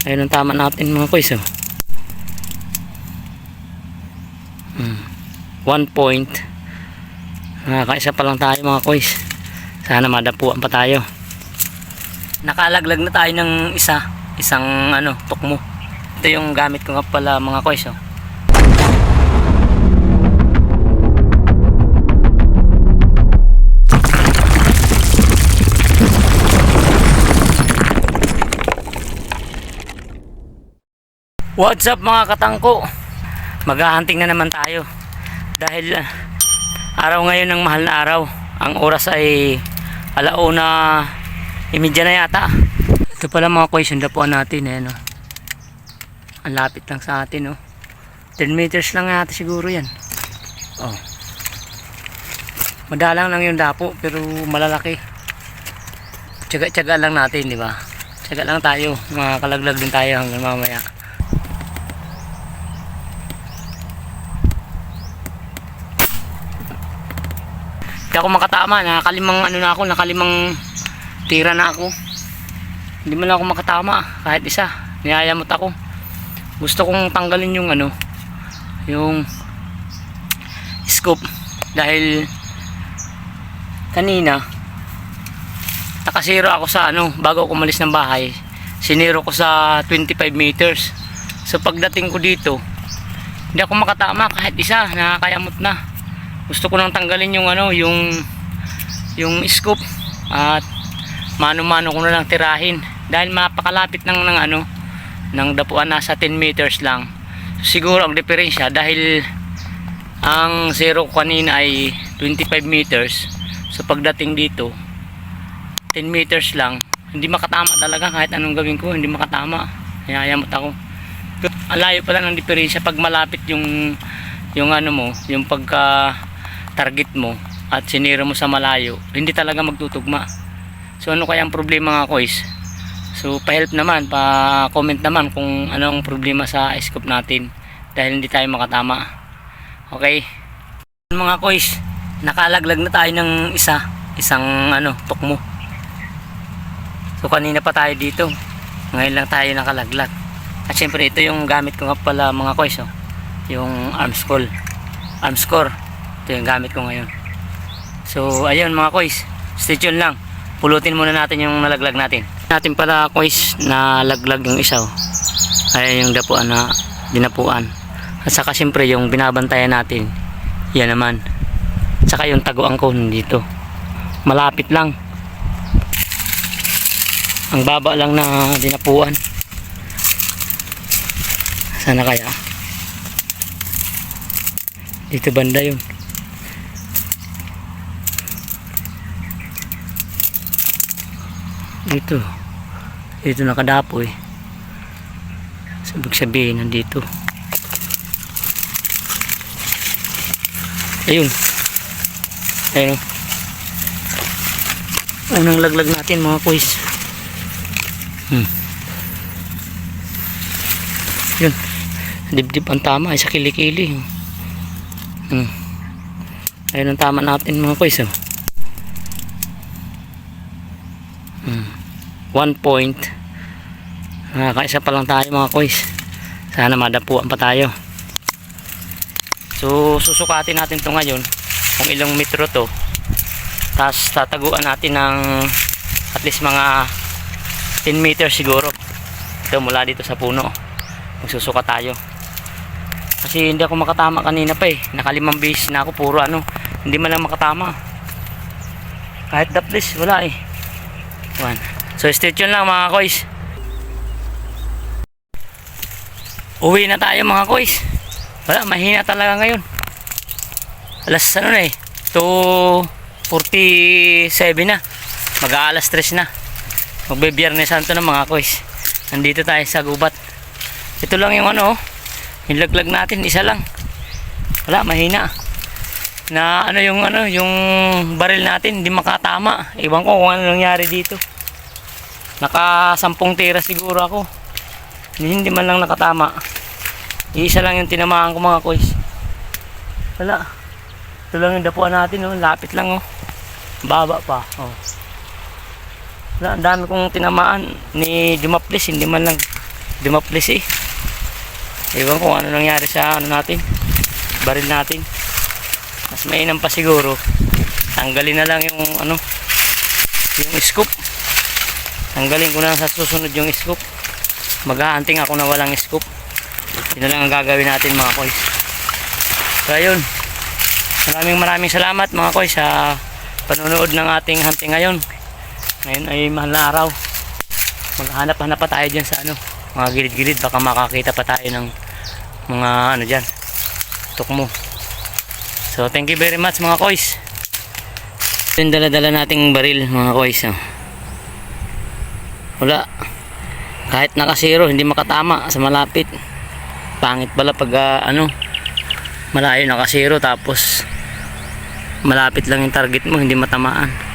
Ayun ang tama natin mga koys, oh. 1 point. Nakaisa pa lang tayo mga koys. Sana madapuan pa tayo. Nakalaglag na tayo ng isang tukmo. Ito yung gamit ko nga pala mga koys, oh. What's up mga katangko? Maghahunting na naman tayo. Dahil araw ngayon ng mahal na araw. Ang oras ay 1:30 na yata. Ito pala mga koys, yung dapuan natin, eh, no? Ang lapit lang sa atin, oh. 10 meters lang yata siguro yan. Oh. Madalang lang yung dapo pero malalaki. Tiyaga-tiyaga lang natin, di ba? Tiyaga lang tayo, makakalaglag din tayo hanggang mamaya. Hindi ako makatama, nakalimang tira na ako. Hindi man ako makatama kahit isa. Niyayamot ako. Gusto kong tanggalin yung scoop dahil kanina nakasiro ako sa bago ako umalis ng bahay. Siniro ko sa 25 meters. So pagdating ko dito, hindi ako makatama kahit isa, nakakayamot na. Gusto ko nang tanggalin yung scoop at mano-mano ko na lang tirahin dahil mapakalapit ng dapuan, nasa 10 meters lang. Siguro ang diferensya dahil ang zero ko kanina ay 25 meters. So pagdating dito 10 meters lang, hindi makatama talaga kahit anong gawin ko, hindi makatama. Hayayamot ako. Ang layo pala ng diferensya pag malapit yung pagka target mo at sinira mo sa malayo, hindi talaga magtutugma. So ano kaya ang problema mga koys? So pa-help naman, pa-comment naman kung anong problema sa scope natin dahil hindi tayo makatama. Okay mga koys, nakalaglag na tayo ng isang tukmo. So kanina pa tayo dito, ngayon lang tayo nakalaglag. At syempre ito yung gamit ko nga pala mga koys, oh. Yung arm score. Ito yung gamit ko ngayon. So ayun mga koys, stay tuned lang. Pulutin muna natin yung nalaglag natin. Natin pala koys, nalaglag yung isa, oh. Ay yung dapuan na dinapuan. At saka syempre yung binabantayan natin, yan naman. At saka yung taguan ko dito, malapit lang. Ang baba lang na dinapuan. Sana kaya dito banda yun. Dito nakadapo, eh. Ibig sabihin nandito. Ayun. Unang laglag natin mga koys. Yun. Dibdib ang tama ay sa kilikili. Ayun ang tama natin mga koys, oh. 1 point. Nakaisa pa lang tayo mga koys. Sana madapuan pa tayo. So susukatin natin to ngayon kung ilang metro to. Tapos tataguan natin ng at least mga 10 meters siguro. Ito mula dito sa puno. Magsusuka tayo. Kasi hindi ako makatama kanina pa, eh. Nakalimang base na ako, puro hindi man lang makatama. Kahit daplis wala, eh. So stay tuned lang mga koys. Uwi na tayo mga koys. Wala, mahina talaga ngayon. Alas 2:47 na. Mag-aalas 3 na. Magbe-Biyernes Santo na mga koys. Nandito tayo sa gubat. Ito lang yung yung laglag natin, isa lang. Wala, mahina. Na yung baril natin hindi makatama. Ibang ko kung ano nangyari dito. Naka 10 tira siguro ako. Hindi man lang nakatama. Isa lang yung tinamaan ko mga koys. Wala. Ito lang yung dapuan natin, oh. Lapit lang, oh. Baba pa, oh. Wala, ang dami kong tinamaan ni Jumaplis, hindi man lang dumaplis eh. Ewan kung ano nangyari sa ano natin, baril natin. Mas mainam pa siguro tanggalin na lang yung ano, yung scoop. Tanggalin ko na sa susunod yung scoop. Mag-aanting ako na walang scoop. Yun na lang ang gagawin natin mga koys. So ayun, maraming salamat mga koys sa panonood ng ating hunting ngayon. Ngayon ay mahal na araw. Maghanap-hanap pa tayo dyan sa ano, mga gilid-gilid, baka makakita pa tayo ng mga ano dyan, tukmo. So thank you very much mga koys. Yung dala-dala nating baril mga koys, oh. Wala, kahit nakasiro hindi makatama sa malapit. Pangit pala pag ano, malayo nakasiro tapos malapit lang yung target mo, hindi matamaan.